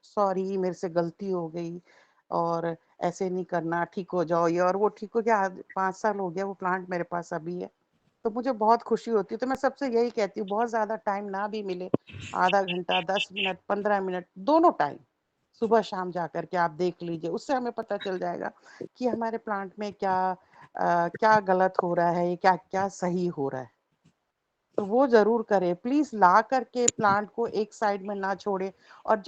Sorry मेरे से गलती हो गई और ऐसे नहीं करना, ठीक हो जाओ ये और वो ठीक हो गया। आज 5 साल हो गया वो प्लांट मेरे पास अभी है। तो मुझे बहुत खुशी होती है। तो मैं सबसे यही कहती हूँ, बहुत ज़्यादा टाइम ना भी मिले, आधा घंटा, 10 मिनट, 15 मिनट, दोनों टाइम, सुबह-शाम जाकर के आप देख लीजिए। उससे हमें पता चल जाएगा कि हमारे प्लांट में क्या गलत हो रहा है, क्या-क्या सही हो रहा है। तो वो ज़रूर करें। प्लीज़ ला कर के प्लांट को एक साइड में ना छोड़ें। और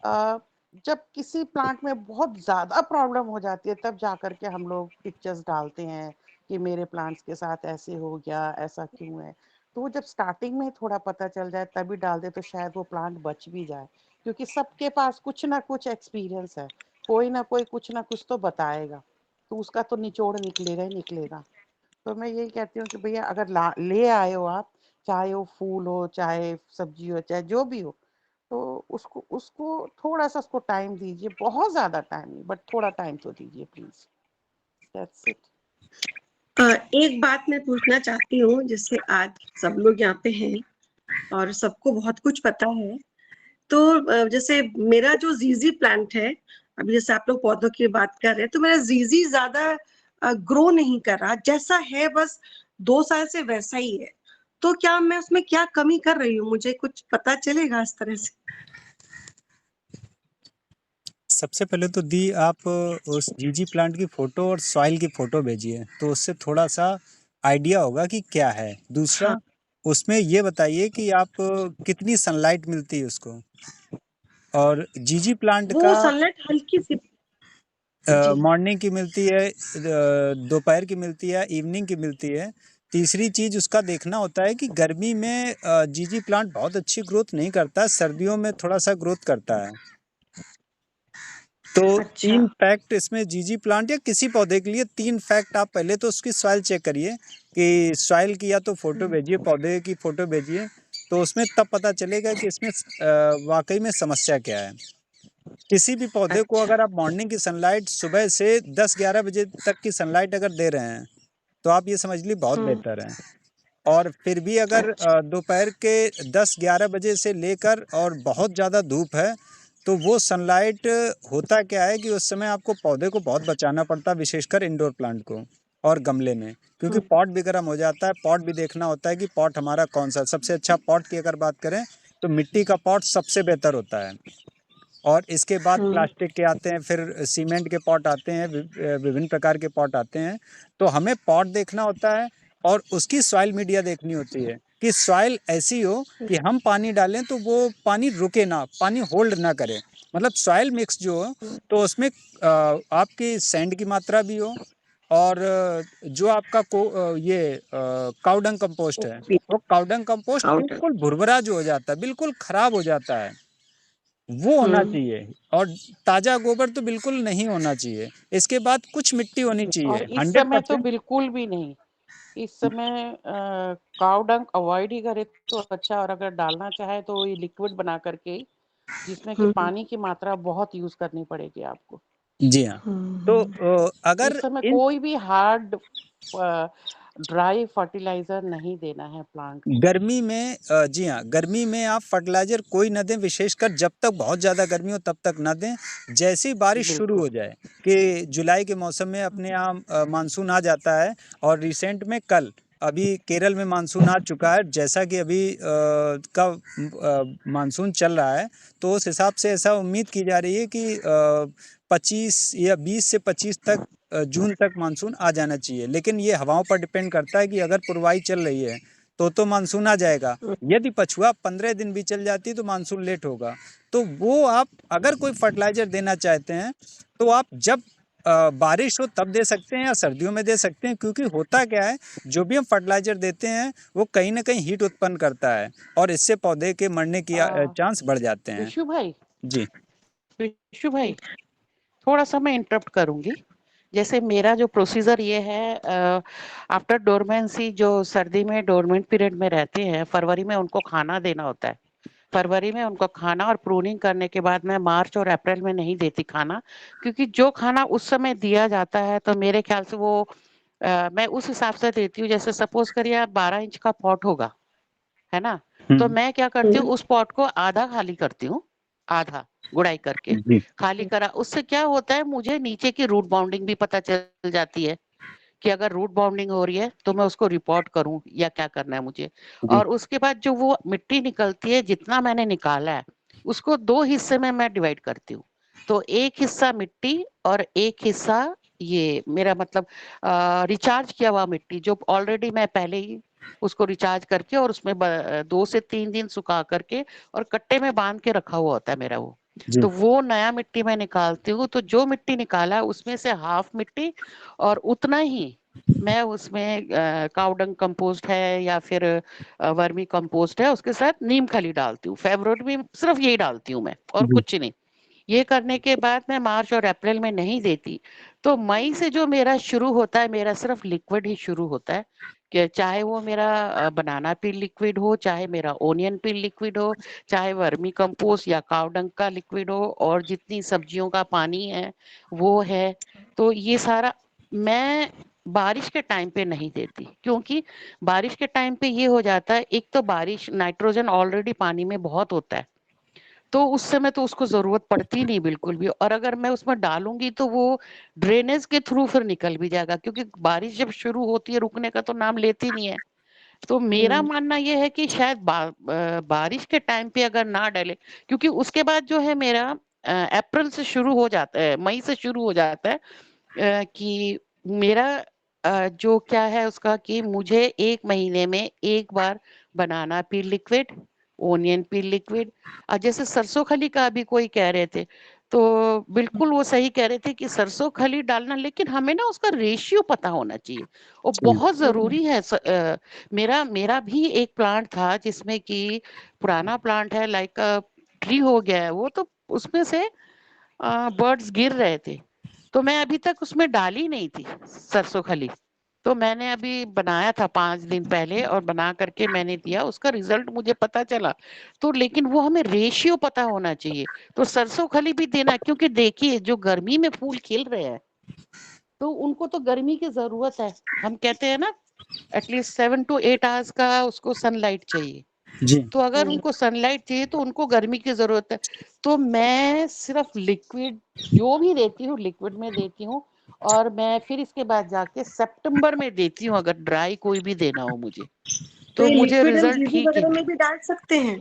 अ, जब किसी प्लांट में बहुत ज़्यादा प्रॉब्लम हो जाती है, तब जाकर के हम लोग पिक्चर्स डालते हैं कि मेरे प्लांट्स के साथ ऐसे हो गया, ऐसा क्यों है। तो वो जब स्टार्टिंग में थोड़ा पता चल जाए तभी डाल दें, तो शायद वो प्लांट बच भी जाए। क्योंकि सबके पास कुछ ना कुछ एक्सपीरियंस है, कोई ना कोई कुछ ना कुछ तो बताएगा, तो उसका तो निचोड़ निकलेगा ही निकलेगा। तो मैं यही कहती हूँ कि भैया अगर ले आए हो आप, चाहे वो फूल हो, चाहे सब्जी हो, चाहे जो भी हो, तो उसको उसको थोड़ा-सा उसको टाइम दीजिए। बहुत ज़्यादा टाइम नहीं, बट थोड़ा टाइम तो दीजिए प्लीज़। That's it. एक बात मैं पूछना चाहती हूँ, जिससे आज सब लोग यहाँ पे हैं और सबको बहुत कुछ पता है। तो जैसे मेरा जो ज़ीज़ी प्लांट है, अभी जैसे आप लोग पौधों की बात कर रहे हैं, तो मेरा ज़ीज़ी ज़्यादा ग्रो नहीं कर रहा, जैसा है बस 2 साल से वैसा ही है। तो क्या मैं उसमें क्या कमी कर रही हूँ? मुझे कुछ पता चलेगा इस तरह से? सबसे पहले तो दी आप उस जीजी प्लांट की फ़ोटो और सॉइल की फ़ोटो भेजिए, तो उससे थोड़ा-सा आइडिया होगा कि क्या है। दूसरा, हाँ, उसमें ये बताइए कि आप कितनी सनलाइट मिलती है उसको? और जीजी प्लांट वो का सनलाइट हल्की-सी। जी। मॉर्निंग की मिलती है, दोपहर की मिलती है, इवनिंग की मिलती है। तीसरी चीज़ उसका देखना होता है कि गर्मी में जीजी प्लांट बहुत अच्छी ग्रोथ नहीं करता, सर्दियों में थोड़ा-सा ग्रोथ करता है। तो अच्छा। 3 फैक्ट इसमें जीजी प्लांट या किसी पौधे के लिए 3 फैक्ट आप पहले तो उसकी सॉइल चेक करिए कि सॉइल की या तो फ़ोटो भेजिए, पौधे की फ़ोटो भेजिए, तो उसमें तब पता चलेगा कि इसमें वाक़ई में समस्या क्या है। किसी भी पौधे को अच्छा। अगर आप मॉर्निंग की सनलाइट सुबह से 10-11 बजे तक की सनलाइट अगर दे रहे हैं, तो आप ये समझ लीजिए बहुत हुँ। बेहतर है। और फिर भी अगर अच्छा। दोपहर के 10-11 बजे से लेकर और बहुत ज़्यादा धूप है, तो वो सनलाइट होता क्या है कि उस समय आपको पौधे को बहुत बचाना पड़ता है, विशेषकर इंडोर प्लांट को और गमले में। क्योंकि हुँ। पॉट भी गर्म हो जाता है, पॉट भी देखना होता है कि पॉट हमारा कौन-सा सबसे अच्छा पॉट की अगर बात करें, तो मिट्टी का पॉट सबसे बेहतर होता है। और इसके बाद हुँ। प्लास्टिक के आते हैं, फिर सीमेंट के पॉट आते हैं, विभिन्न प्रकार के पॉट आते हैं। तो हमें पॉट देखना होता है और उसकी सॉइल मीडिया देखनी होती है कि सॉइल ऐसी हो कि हम पानी डालें तो वो पानी रुके ना, पानी होल्ड ना करे। मतलब सॉइल मिक्स जो हो, हुँ। तो उसमें आपकी सैंड की मात्रा भी हो और जो आपका काऊ डंग कंपोस्ट है, ओके। वो काऊ डंग कंपोस्ट आउट। बिल्कुल भुरभुरा जो हो जाता है, बिल्कुल खराब हो जाता है। वो होना हुँ। चाहिए और ताज़ा गोबर तो बिल्कुल नहीं होना चाहिए। इसके बाद कुछ मिट्टी होनी और चाहिए इस समय तो 100%। बिल्कुल भी नहीं। इस समय काऊ डंग अवॉइड ही करे तो अच्छा। और अगर डालना चाहे तो ये लिक्विड बना करके ही, जिसमें कि हुँ। पानी की मात्रा बहुत यूज़ करनी पड़ेगी आपको। जी हाँ। हुँ। तो हुँ। अगर इस समय इन कोई भी हार्ड ड्राई फर्टिलाइज़र नहीं देना है प्लांट को। गर्मी में जी हाँ, गर्मी में आप फर्टिलाइज़र कोई ना दें, विशेषकर जब तक बहुत ज़्यादा गर्मी हो तब तक ना दें। जैसे ही बारिश शुरू बिल्कुल। हो जाए कि जुलाई के मौसम में अपने यहाँ मानसून आ जाता है और रिसेंट में कल अभी केरल में मानसून आ चुका है। जैसा कि अभी मानसून चल रहा है, तो उस हिसाब से ऐसा उम्मीद की जा रही है कि 25 या 20 से 25 तक जून तक मानसून आ जाना चाहिए। लेकिन ये हवाओं पर डिपेंड करता है कि अगर पूर्वाई चल रही है तो मानसून आ जाएगा। हुँ। यदि पछुआ 15 दिन भी चल जाती है तो मानसून लेट होगा। तो वो आप अगर कोई फर्टिलाइज़र देना चाहते हैं, तो आप जब बारिश हो तब दे सकते हैं या सर्दियों में दे सकते हैं, क्योंकि होता क्या है, जो भी हम फर्टिलाइज़र देते हैं, वो कहीं न कहीं हीट उत्पन्न करता है और इससे पौधे के मरने की अ, चांस बढ़ जाते हैं। विशु भाई जी। विशु भाई, थोड़ा-सा मैं इंटरप्ट करूँगी। जैसे मेरा जो प्रोसीजर ये है, आफ्टर डोरमेंसी जो सर्दी में डोरमेंट पीरियड में रहते हैं, फरवरी में उनको खाना देना होता है। फरवरी में उनको खाना और प्रूनिंग करने के बाद मैं मार्च और अप्रैल में नहीं देती खाना, क्योंकि जो खाना उस समय दिया जाता है तो मेरे ख्याल से वो मैं उस हिसाब से देती हूँ। जैसे सपोज़ करिए आप 12 इंच का पॉट होगा, है ना? तो हुँ। मैं क्या करती हूँ, हुँ। उस पॉट को आधा खाली करती हूँ आधा गुड़ाई करके जी खाली करा। उससे क्या होता है, मुझे नीचे की रूट बाउंडिंग भी पता चल जाती है कि अगर रूट बाउंडिंग हो रही है तो मैं उसको रिपोर्ट करूं या क्या करना है मुझे। जी और उसके बाद जो वो मिट्टी निकलती है, जितना मैंने निकाला है उसको 2 हिस्से में मैं डिवाइड करती हूँ। तो एक हिस्सा मिट्टी और एक हिस्सा ये मेरा मतलब रिचार्ज किया हुआ मिट्टी, जो ऑलरेडी मैं पहले ही उसको रिचार्ज करके और उसमें 2 से 3 दिन सुखा करके और कट्टे में बांध के रखा हुआ होता है मेरा वो। जी तो वो नया मिट्टी मैं निकालती हूँ। तो जो मिट्टी निकाला उसमें से हाफ मिट्टी और उतना ही मैं उसमें काऊ डंग कंपोस्ट है या फिर वर्मी कंपोस्ट है, उसके साथ नीम खली डालती हूँ। फेब्रुअरी में सिर्फ यही डालती हूँ मैं और जी कुछ नहीं। ये करने के बाद मैं मार्च और अप्रैल में नहीं देती। तो मई से जो मेरा शुरू होता है, मेरा सिर्फ लिक्विड ही शुरू होता है, कि चाहे वो मेरा बनाना पील लिक्विड हो, चाहे मेरा ओनियन पील लिक्विड हो, चाहे वर्मी कंपोस्ट या काऊ डंग का लिक्विड हो, और जितनी सब्जियों का पानी है वो है। तो ये सारा मैं बारिश के टाइम पे नहीं देती, क्योंकि बारिश के टाइम पे ये हो जाता है, एक तो बारिश नाइट्रोजन ऑलरेडी पानी में बहुत होता है, तो उस समय तो उसको जरूरत पड़ती नहीं बिल्कुल भी। और अगर मैं उसमें डालूंगी तो वो ड्रेनेज के थ्रू फिर निकल भी जाएगा, क्योंकि बारिश जब शुरू होती है रुकने का तो नाम लेती नहीं है। तो मेरा हम्म, मानना ये है कि शायद बारिश के टाइम पे अगर ना डाले, क्योंकि उसके बाद जो है मेरा अप्रैल से शुरू हो जाता है, मई से शुरू हो जाता है कि मेरा जो क्या है उसका, कि मुझे 1 महीने में 1 बार बनाना पील लिक्विड, ओनियन पील लिक्विड, जैसे सरसों खली का अभी कोई कह रहे थे, तो बिल्कुल वो सही कह रहे थे कि सरसों खली डालना, लेकिन हमें ना उसका रेशियो पता होना चाहिए, वो जी बहुत जरूरी है। मेरा मेरा भी एक प्लांट था जिसमें कि पुराना प्लांट है, लाइक ट्री हो गया है वो, तो उसमें से बर्ड्स गिर रहे थे, तो मैं अभी तक उसमें डाली नहीं थी सरसों खली। तो मैंने अभी बनाया था 5 दिन पहले और बना करके मैंने दिया, उसका रिजल्ट मुझे पता चला। तो लेकिन वो हमें रेशियो पता होना चाहिए। तो सरसों खली भी देना, क्योंकि देखिए जो गर्मी में फूल खिल रहे हैं तो उनको तो गर्मी की जरूरत है। हम कहते हैं ना, एटलीस्ट 7 to 8 आवर्स का उसको सनलाइट चाहिए। जी तो अगर हम्म, उनको सनलाइट चाहिए तो उनको गर्मी की जरूरत है। तो मैं सिर्फ लिक्विड जो भी देती हूँ लिक्विड में देती हूँ, और मैं फिर इसके बाद जाके सितंबर में देती हूँ अगर ड्राई कोई भी देना हो मुझे, तो तो ये मुझे लिक्विड हम रिजल्ट जीजू ठीक ही। वगैरह में भी डाल सकते हैं,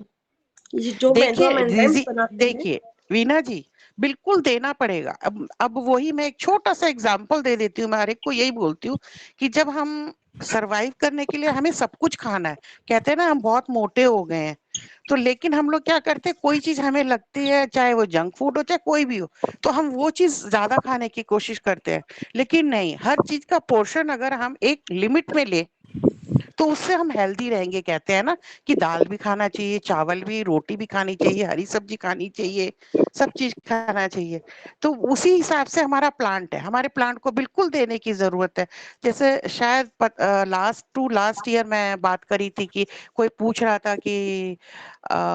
ये जो हम देखिए एंजाइम्स जीजी, बनाते हैं। देखिए वीना जी, बिल्कुल देना पड़ेगा। अब वही मैं एक छोटा सा एग्जांपल दे देती हूँ, मैं हर एक को यही बोलती हूँ कि जब हम सरवाइव करने के लिए हमें सब कुछ खाना है, कहते हैं ना हम बहुत मोटे हो गए हैं, तो लेकिन हम लोग क्या करते हैं, कोई चीज हमें लगती है, चाहे वो जंक फूड हो चाहे कोई भी हो, तो हम वो चीज ज्यादा खाने की कोशिश करते हैं। लेकिन नहीं, हर चीज का पोर्शन अगर हम एक लिमिट में ले तो उससे हम हेल्दी रहेंगे। कहते हैं ना कि दाल भी खाना चाहिए, चावल भी, रोटी भी खानी चाहिए, हरी सब्जी खानी चाहिए, सब चीज खाना चाहिए। तो उसी हिसाब से हमारा प्लांट है, हमारे प्लांट को बिल्कुल देने की जरूरत है। जैसे शायद लास्ट ईयर मैं बात करी थी कि कोई पूछ रहा था कि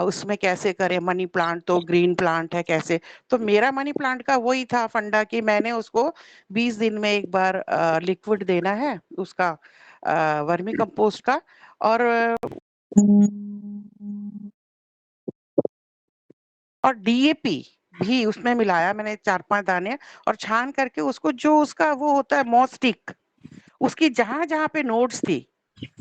उसमें कैसे करें, मनी प्लांट तो ग्रीन प्लांट है कैसे। तो मेरा मनी प्लांट का वही था फंडा कि मैंने उसको 20 दिन में 1 बार लिक्विड देना है उसका, वर्मी कंपोस्ट का, और डीएपी भी उसमें मिलाया मैंने 4-5 दाने, और छान करके उसको, जो उसका वो होता है मॉस्टिक, उसकी जहां जहां पे नोड्स थी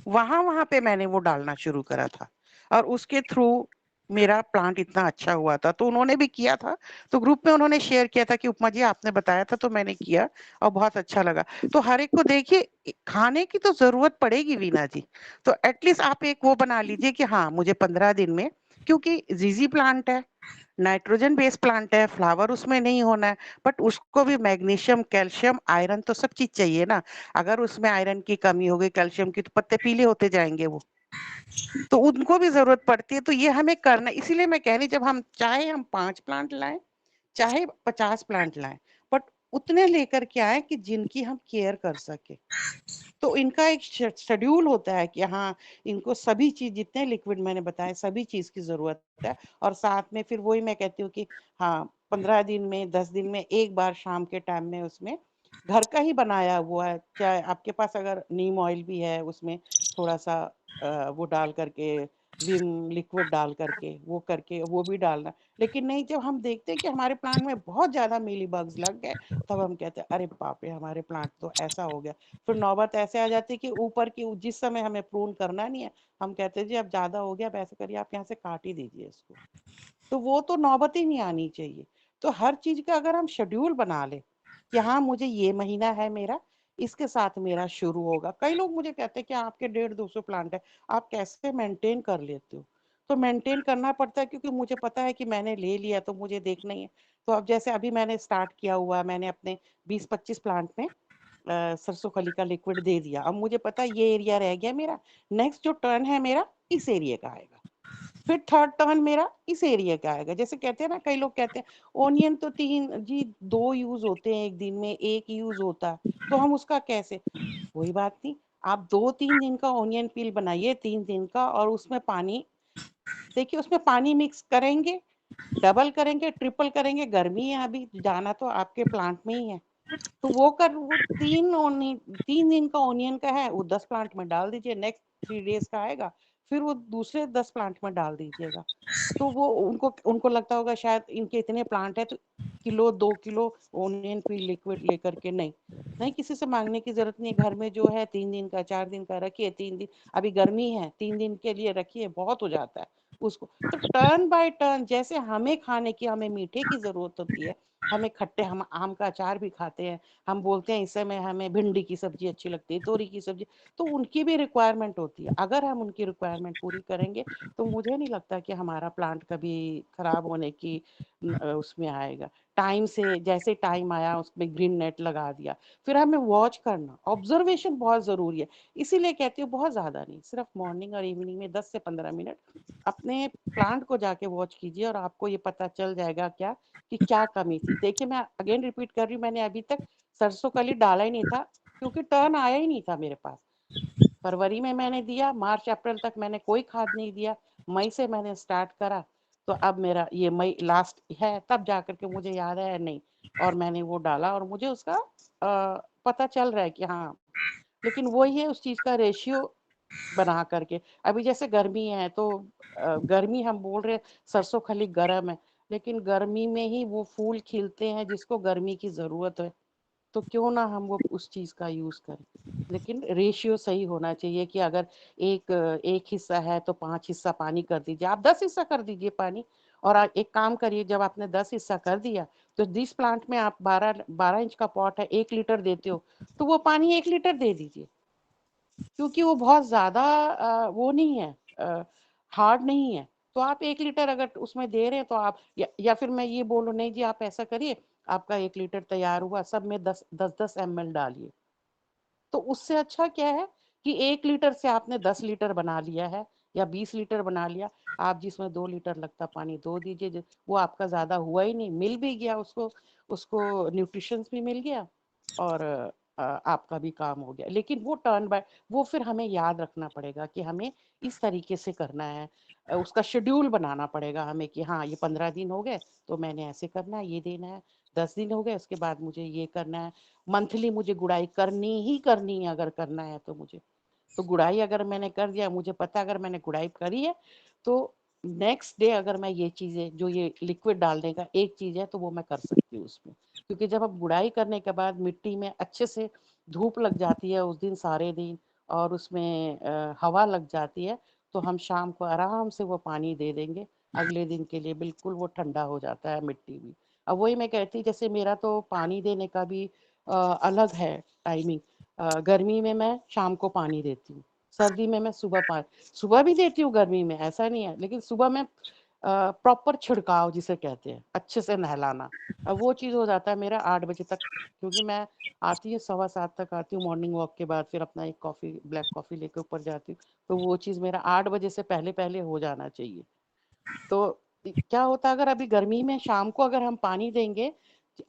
वहां वहां पे मैंने वो डालना शुरू करा था। और उसके थ्रू मेरा प्लांट इतना अच्छा हुआ था, तो उन्होंने भी किया था, तो ग्रुप में उन्होंने शेयर किया था कि उपमा जी आपने बताया था तो मैंने किया और बहुत अच्छा लगा। तो हर एक को देखिए, खाने की तो जरूरत पड़ेगी वीना जी, तो एटलीस्ट आप एक वो बना लीजिए कि हाँ मुझे 15 दिन में, क्योंकि जीजी प्लांट है, नाइट्रोजन बेस्ड प्लांट है, फ्लावर उसमें नहीं होना है, बट उसको भी मैग्नीशियम, कैल्शियम, आयरन तो सब चीज चाहिए ना। अगर उसमें आयरन की कमी हो गई, कैल्शियम की, तो पत्ते पीले होते जाएंगे वो, तो उनको भी जरूरत पड़ती है। तो ये हमें करना, इसीलिए मैं कह रही, जब हम चाहे हम 5 प्लांट लाएं चाहे 50 प्लांट लाएं, बट उतने लेकर के आए कि जिनकी हम केयर कर सके। तो इनका एक शेड्यूल होता है कि हाँ इनको सभी चीज, जितने लिक्विड मैंने बताए सभी चीज की जरूरत है। और साथ में फिर वही मैं कहती हूँ कि हाँ 15 दिन में 10 दिन में 1 बार शाम के टाइम में उसमें घर का ही बनाया हुआ है, चाहे आपके पास अगर नीम ऑयल भी है उसमें थोड़ा सा वो डाल करके विम लिक्विड डाल करके वो भी डालना। लेकिन नहीं, जब हम देखते हैं कि हमारे प्लांट में बहुत ज्यादा मीली बग्स लग गए, तब हम कहते हैं अरे बाप रे, हमारे प्लांट तो ऐसा हो गया। फिर नौबत ऐसे आ जाती है कि ऊपर की जिस समय हमें प्रून करना नहीं है, हम कहते हैं जी अब ज्यादा हो गया, अब ऐसे करिए आप यहाँ से काट ही दीजिए इसको। तो वो तो नौबत ही नहीं आनी चाहिए। तो हर चीज का अगर हम शेड्यूल बना ले कि हाँ मुझे ये महीना है मेरा, इसके साथ मेरा शुरू होगा। कई लोग मुझे कहते हैं कि आपके 150-200 प्लांट है, आप कैसे मेंटेन कर लेते हो? तो मेंटेन करना पड़ता है, क्योंकि मुझे पता है कि मैंने ले लिया तो मुझे देखना ही है। तो अब जैसे अभी मैंने स्टार्ट किया हुआ, मैंने अपने 20-25 प्लांट में सरसों खली का लिक्विड दे दिया। अब मुझे पता है ये एरिया रह गया मेरा, नेक्स्ट जो टर्न है मेरा इस एरिया का आएगा, फिर थर्ड टर्न मेरा इस एरिया का आएगा। जैसे कहते हैं ना, कई लोग कहते हैं ओनियन तो 2 यूज होते हैं एक दिन में, एक यूज होता है, तो हम उसका कैसे? कोई बात नहीं, आप 2-3 दिन का ओनियन पील बनाइए, 3 दिन का, और उसमें पानी, देखिए उसमें पानी मिक्स करेंगे, डबल करेंगे, ट्रिपल करेंगे। गर्मी है, अभी जाना तो आपके प्लांट में ही है, तो वो 3 दिन का ओनियन का है, वो 10 प्लांट में डाल दीजिए। नेक्स्ट 3 डेज का आएगा, फिर वो दूसरे 10 प्लांट में डाल दीजिएगा। तो वो उनको उनको लगता होगा शायद इनके इतने प्लांट है तो किलो 2 किलो ओनियन पील लिक्विड लेकर के, नहीं नहीं, किसी से मांगने की जरूरत नहीं। घर में जो है 3 दिन का 4 दिन का रखिए, 3 दिन, अभी गर्मी है 3 दिन के लिए रखिए, बहुत हो जाता है उसको। तो टर्न बाय टर्न, जैसे हमें खाने की, हमें मीठे की जरूरत होती है, हमें खट्टे, हम आम का अचार भी खाते हैं, हम बोलते हैं इस समय हमें भिंडी की सब्जी अच्छी लगती है, तोरी की सब्जी, तो उनकी भी रिक्वायरमेंट होती है। अगर हम उनकी रिक्वायरमेंट पूरी करेंगे तो मुझे नहीं लगता कि हमारा प्लांट कभी खराब होने की उसमें आएगा। टाइम से, जैसे टाइम आया उसमें ग्रीन नेट लगा दिया। फिर हमें वॉच करना, ऑब्जर्वेशन बहुत जरूरी है। इसीलिए कहती हूँ बहुत ज्यादा नहीं, सिर्फ मॉर्निंग और इवनिंग में 10 से 15 मिनट अपने प्लांट को जाके वॉच कीजिए, और आपको ये पता चल जाएगा क्या कि क्या कमी थी। देखिए मैं अगेन रिपीट कर रही हूँ, मैंने अभी तक सरसों कली डाला ही नहीं था, क्योंकि टर्न आया ही नहीं था मेरे पास। फरवरी में मैंने दिया, मार्च अप्रैल तक मैंने कोई खाद नहीं दिया, मई से मैंने स्टार्ट करा, तो अब मेरा ये मई लास्ट है, तब जाकर के मुझे याद है नहीं, और मैंने वो डाला और मुझे उसका पता चल रहा है कि हाँ। लेकिन वही है, उस चीज का रेशियो बना करके। अभी जैसे गर्मी है तो गर्मी हम बोल रहे सरसों खली गर्म है, लेकिन गर्मी में ही वो फूल खिलते हैं जिसको गर्मी की जरूरत है, तो क्यों ना हम वो उस चीज का यूज करें। लेकिन रेशियो सही होना चाहिए कि अगर एक एक हिस्सा है तो 5 हिस्सा पानी कर दीजिए, आप 10 हिस्सा कर दीजिए पानी। और एक काम करिए, जब आपने 10 हिस्सा कर दिया, तो जिस प्लांट में आप 12 12 इंच का पॉट है, 1 लीटर देते हो, तो वो पानी 1 लीटर दे दीजिए, क्योंकि वो बहुत ज्यादा वो नहीं है, हार्ड नहीं है। तो आप 1 लीटर अगर उसमें दे रहे हैं तो आप, या फिर मैं ये बोलूं नहीं जी आप ऐसा करिए, आपका 1 लीटर तैयार हुआ, सब में 10 10 10 ml डालिए। तो उससे अच्छा क्या है कि 1 लीटर से आपने 10 लीटर बना लिया है, या 20 लीटर बना लिया। आप जिसमें 2 लीटर लगता पानी दो दीजिए, वो आपका ज्यादा हुआ ही नहीं, मिल भी गया उसको, उसको न्यूट्रिशंस भी मिल गया, और आपका भी काम हो गया। लेकिन वो टर्न बाय, वो फिर हमें याद रखना पड़ेगा कि हमें इस तरीके से करना है, उसका शेड्यूल बनाना पड़ेगा हमें कि हाँ ये 15 दिन हो गए तो मैंने ऐसे करना है, ये देना है, 10 दिन हो गए उसके बाद मुझे ये करना है, मंथली मुझे गुड़ाई करनी ही करनी है, अगर करना है तो मुझे। तो गुड़ाई अगर मैंने कर दिया, मुझे पता अगर मैंने गुड़ाई करी है, तो नेक्स्ट डे अगर मैं ये चीजें, जो ये लिक्विड डालने का एक चीज है, तो वो मैं कर सकती हूँ उसमें। क्योंकि जब आप गुड़ाई करने के बाद मिट्टी में अच्छे से धूप लग जाती है उस दिन सारे दिन, और उसमें हवा लग जाती है, तो हम शाम को आराम से वो पानी दे देंगे, अगले दिन के लिए बिल्कुल वो ठंडा हो जाता है मिट्टी भी। अब वही मैं कहती, जैसे मेरा तो पानी देने का भी अलग है टाइमिंग। गर्मी में मैं शाम को पानी देती हूँ, सर्दी में मैं सुबह भी देती हूँ गर्मी में, ऐसा नहीं है, लेकिन सुबह में प्रॉपर छिड़काव जिसे कहते हैं, अच्छे से नहलाना। अब वो चीज हो जाता है मेरा 8 बजे तक, क्योंकि मैं आती हूँ 7:15 तक आती हूँ मॉर्निंग वॉक के बाद, फिर अपना एक कॉफी, ब्लैक कॉफी लेकर ऊपर जाती हूँ, तो वो चीज मेरा 8 बजे से पहले पहले हो जाना चाहिए। तो क्या होता है, अगर अभी गर्मी में शाम को अगर हम पानी देंगे,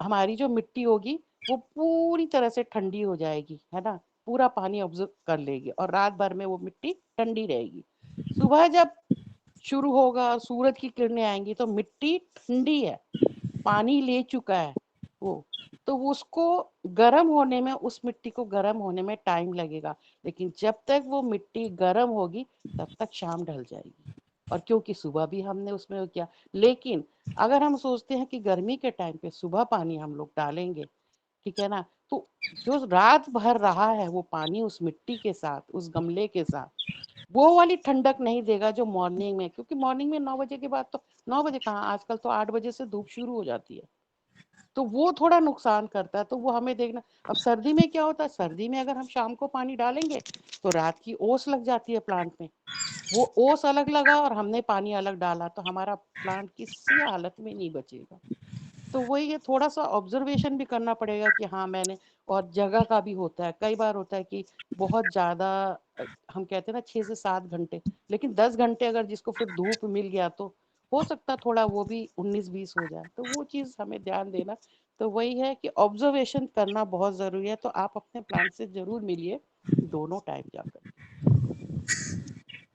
हमारी जो मिट्टी होगी वो पूरी तरह से ठंडी हो जाएगी, है ना, पूरा पानी ऑब्जर्व कर लेगी, और रात भर में वो मिट्टी ठंडी रहेगी। सुबह जब शुरू होगा और सूरज की किरणें आएंगी, तो मिट्टी ठंडी है, पानी ले चुका है वो, तो उसको गर्म होने में, उस मिट्टी को गर्म होने में टाइम लगेगा, लेकिन जब तक वो मिट्टी गर्म होगी तब तक शाम ढल जाएगी। और क्योंकि सुबह भी हमने उसमें किया। लेकिन अगर हम सोचते हैं कि गर्मी के टाइम पे सुबह पानी हम लोग डालेंगे, ठीक है ना, तो जो रात भर रहा है वो पानी उस मिट्टी के साथ, उस गमले के साथ, वो वाली ठंडक नहीं देगा जो मॉर्निंग में, क्योंकि मॉर्निंग में 9 बजे के बाद तो 9 बजे कहाँ, आजकल तो 8 बजे से धूप शुरू हो जाती है, तो वो थोड़ा नुकसान करता है, तो वो हमें देखना। अब सर्दी में क्या होता है, सर्दी में अगर हम शाम को पानी डालेंगे तो रात की ओस लग जाती है प्लांट में, वो ओस अलग लगा और हमने पानी अलग डाला तो हमारा प्लांट किसी हालत में नहीं बचेगा। तो वही है, थोड़ा सा ऑब्जर्वेशन भी करना पड़ेगा कि हाँ मैंने, और जगह का भी होता है, कई बार होता है कि बहुत ज्यादा हम कहते हैं ना 6 से 7 घंटे, लेकिन 10 घंटे अगर जिसको फिर धूप मिल गया तो हो सकता थोड़ा वो भी 19-20 हो जाए, तो वो चीज हमें ध्यान देना। तो वही है कि ऑब्जर्वेशन करना बहुत जरूरी है, तो आप अपने प्लांट से जरूर मिलिए दोनों टाइम जाकर।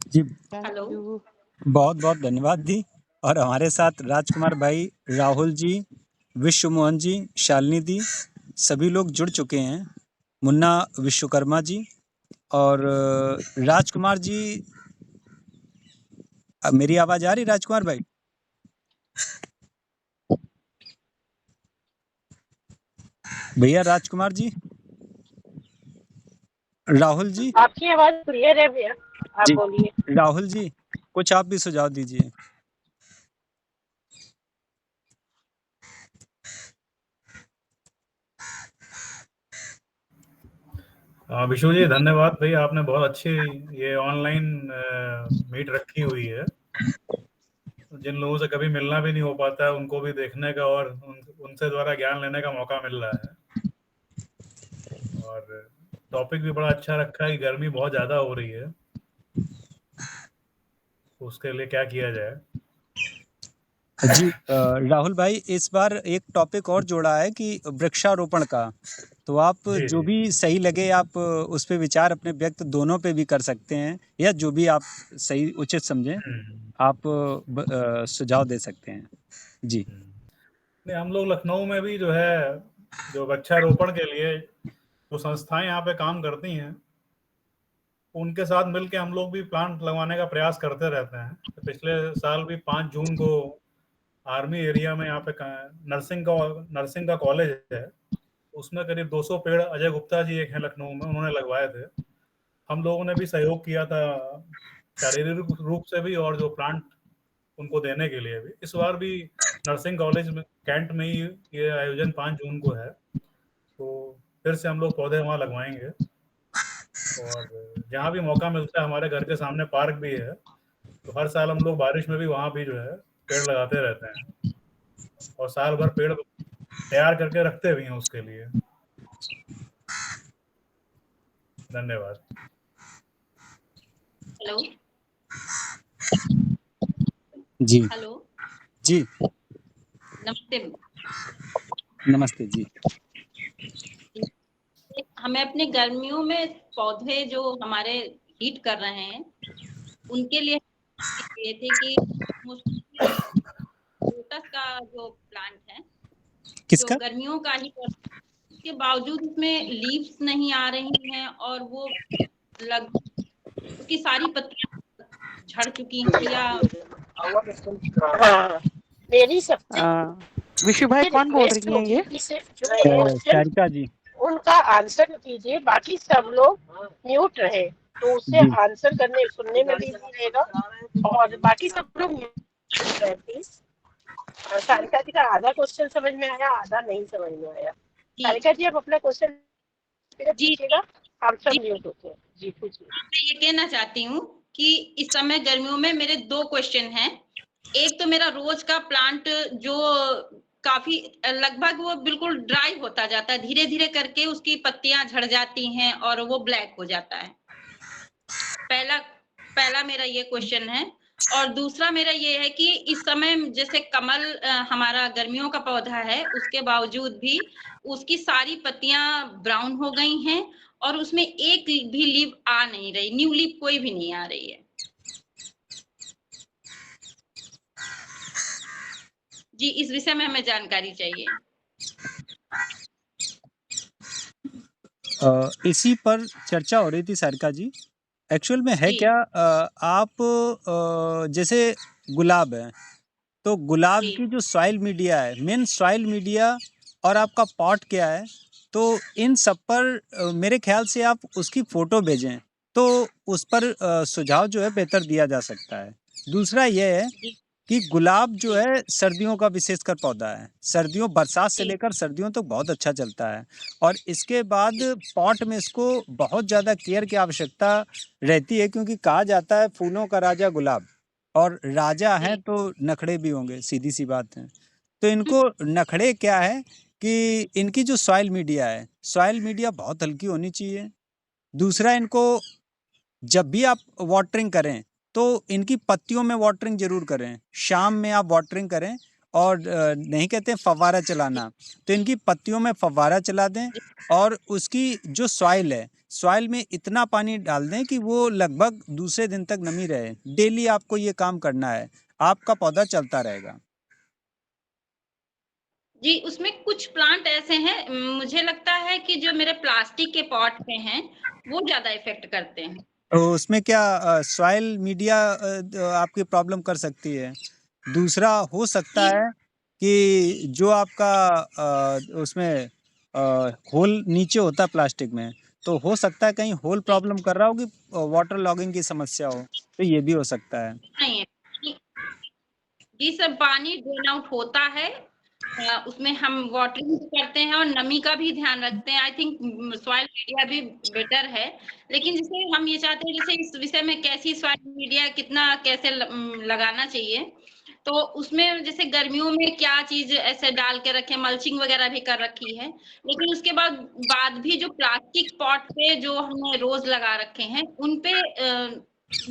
जी, थैंक हेलो। यू। बहुत बहुत धन्यवाद दी। और हमारे साथ राजकुमार भाई, राहुल जी, विश्व मोहन जी, शालिनी दी, सभी लोग जुड़ चुके हैं। मुन्ना विश्वकर्मा जी और राजकुमार जी, मेरी आवाज आ रही राजकुमार भाई? भैया राजकुमार जी, राहुल जी, आपकी आवाज क्लियर है भैया, आप जी, बोलिए। राहुल जी, कुछ आप भी सुझाव दीजिए। विशु जी धन्यवाद भाई, आपने बहुत अच्छी ये ऑनलाइन मीट रखी हुई है। जिन लोगों से कभी मिलना भी नहीं हो पाता है उनको भी देखने का और उनसे द्वारा ज्ञान लेने का मौका मिल रहा है। और टॉपिक भी बड़ा अच्छा रखा है कि गर्मी बहुत ज़्यादा हो रही है, उसके लिए क्या किया जाए। जी, राहुल भाई, इस बार एक टॉपिक और जोड़ा है कि वृक्षारोपण का, तो आप जी जो जी भी सही लगे आप उस पे विचार अपने व्यक्त दोनों पे भी कर सकते हैं, या जो भी आप सही उचित समझें आप सुझाव दे सकते हैं। जी नहीं, हम लोग लखनऊ में भी जो है, जो वृक्षारोपण के लिए जो संस्थाएं यहाँ पे काम करती हैं उनके साथ मिलके हम लोग भी प्लांट लगवाने का प्रयास करते रहते हैं। तो पिछले साल भी 5 जून को आर्मी एरिया में यहाँ पे नर्सिंग का कॉलेज है, उसमें करीब 200 पेड़ अजय गुप्ता जी एक हैं लखनऊ में, उन्होंने लगवाए थे। हम लोगों ने भी सहयोग किया था शारीरिक रूप से भी और जो प्लांट उनको देने के लिए भी। इस बार भी नर्सिंग कॉलेज में कैंट में ही ये आयोजन 5 जून को है, तो फिर से हम लोग पौधे वहाँ लगवाएंगे। और जहाँ भी मौका मिलता है, हमारे घर के सामने पार्क भी है, तो हर साल हम लोग बारिश में भी वहाँ भी जो है पेड़ लगाते रहते हैं और साल भर पेड़ तैयार करके रखते भी हैं उसके लिए। धन्यवाद। हेलो जी हेलो जी, नमस्ते। नमस्ते जी। हमें अपने गर्मियों में पौधे जो हमारे हीट कर रहे हैं उनके लिए ये थे कि लोटस का जो प्लांट है जो किसका? गर्मियों का ही, उसके बावजूद उसमें लीव्स नहीं आ रही हैं और वो उसकी सारी पत्तियां झड़ चुकी हैं या हाँ, मेरी सबसे विशु भाई कौन बोल रिक्वेस्ट रही हैं होगी ये? कि सिर्फ जो क्वेश्चन शारिका जी। उनका आंसर कीजिए, बाकी सब लोग म्यूट रहे, तो उससे जी आंसर करने सुनने में भी इजी रहेगा। और बाकी सब लोग म्यूट रहे प्लीज। सारिका जी का आधा क्वेश्चन समझ में आया, आधा नहीं समझ में आया। सारिका जी आप अपना क्वेश्चन जी पूछिएगा, हम सब जी म्यूट होते हैं। जी पूछिए। मैं ये कहना चाहती हूँ कि इस समय गर्मियों में मेरे 2 क्वेश्चन हैं। एक तो मेरा रोज का प्लांट जो काफी लगभग वो बिल्कुल ड्राई होता जाता है, धीरे धीरे करके उसकी पत्तियां झड़ जाती हैं और वो ब्लैक हो जाता है। पहला मेरा ये क्वेश्चन है। और दूसरा मेरा ये है कि इस समय जैसे कमल हमारा गर्मियों का पौधा है, उसके बावजूद भी उसकी सारी पत्तियां ब्राउन हो गई हैं और उसमें एक भी लीफ आ नहीं रही, न्यू लीफ कोई भी नहीं आ रही है। जी, इस विषय में हमें जानकारी चाहिए। इसी पर चर्चा हो रही थी सारिका जी। एक्चुअल में है जी क्या, आप जैसे गुलाब है, तो गुलाब जी की जो सॉइल मीडिया है, मेन सॉइल मीडिया और आपका पॉट क्या है, तो इन सब पर मेरे ख्याल से आप उसकी फोटो भेजें तो उस पर सुझाव जो है बेहतर दिया जा सकता है। दूसरा यह है जी कि गुलाब जो जी है सर्दियों का विशेषकर पौधा है, सर्दियों बरसात से जी लेकर सर्दियों तक बहुत अच्छा चलता है, और इसके बाद पॉट में इसको बहुत ज़्यादा केयर की आवश्यकता रहती है, क्योंकि कहा जाता है फूलों का राजा गुलाब, और राजा है जी तो नखड़े भी होंगे, सीधी सी बात है। तो इनको नखड़े क्या है कि इनकी जो सॉइल मीडिया है, सॉइल मीडिया बहुत हल्की होनी चाहिए। दूसरा, इनको जब भी आप वाटरिंग करें तो इनकी पत्तियों में वाटरिंग जरूर करें, शाम में आप वाटरिंग करें, और नहीं कहते हैं फव्वारा चलाना, तो इनकी पत्तियों में फव्वारा चला दें, और उसकी जो सॉइल है, सॉइल में इतना पानी डाल दें कि वो लगभग दूसरे दिन तक नमी रहे। डेली आपको ये काम करना है, आपका पौधा चलता रहेगा। जी, उसमें कुछ प्लांट ऐसे हैं, मुझे लगता है कि जो मेरे प्लास्टिक के पॉट में हैं वो ज्यादा इफेक्ट करते हैं। तो उसमें क्या सॉइल मीडिया आपकी प्रॉब्लम कर सकती है। दूसरा हो सकता जी है कि जो आपका उसमें होल नीचे होता है प्लास्टिक में, तो हो सकता है कहीं होल जी प्रॉब्लम कर रहा हो कि वाटर लॉगिंग की समस्या हो, तो ये भी हो सकता है। नहीं है जी सर, पानी ड्रेन आउट होता है, उसमें हम वाटरिंग भी करते हैं और नमी का भी ध्यान रखते हैं। आई थिंक सॉइल मीडिया भी बेटर है, लेकिन जैसे हम ये चाहते हैं, जैसे इस विषय में कैसी सॉइल मीडिया कितना कैसे लगाना चाहिए, तो उसमें जैसे गर्मियों में क्या चीज ऐसे डाल के रखें, मल्चिंग वगैरह भी कर रखी है, लेकिन उसके बाद भी जो प्लास्टिक पॉट पे जो हमने रोज लगा रखे हैं उन पे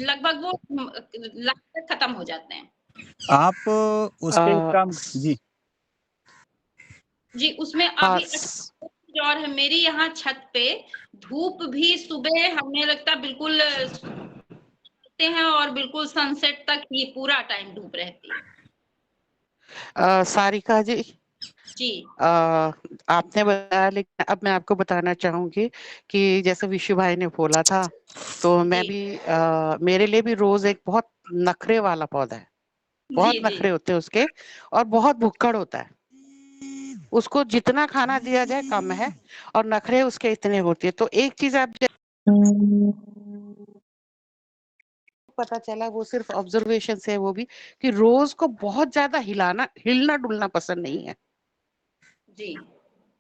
लगभग वो लागत खत्म हो जाते हैं। आप उस पे एक काम जी। जी, उसमें हाँ अभी और है मेरी यहाँ छत पे धूप भी सुबह हमें लगता है बिल्कुल सोते हैं और बिल्कुल सनसेट तक ही पूरा टाइम धूप रहती है। सारिका जी, जी आपने बताया, लेकिन अब मैं आपको बताना चाहूंगी कि जैसे विशु भाई ने बोला था, तो मैं जी भी मेरे लिए भी रोज एक बहुत नखरे वाला पौधा है। बहुत जी जी नखरे होते हैं उसके, और बहुत भुक्कड़ होता है। उसको जितना खाना दिया जाए कम है, और नखरे उसके इतने होते हैं। तो एक चीज आप पता चला, वो सिर्फ ऑब्जर्वेशन से है, वो भी कि रोज को बहुत ज्यादा हिलना डुलना पसंद नहीं है। जी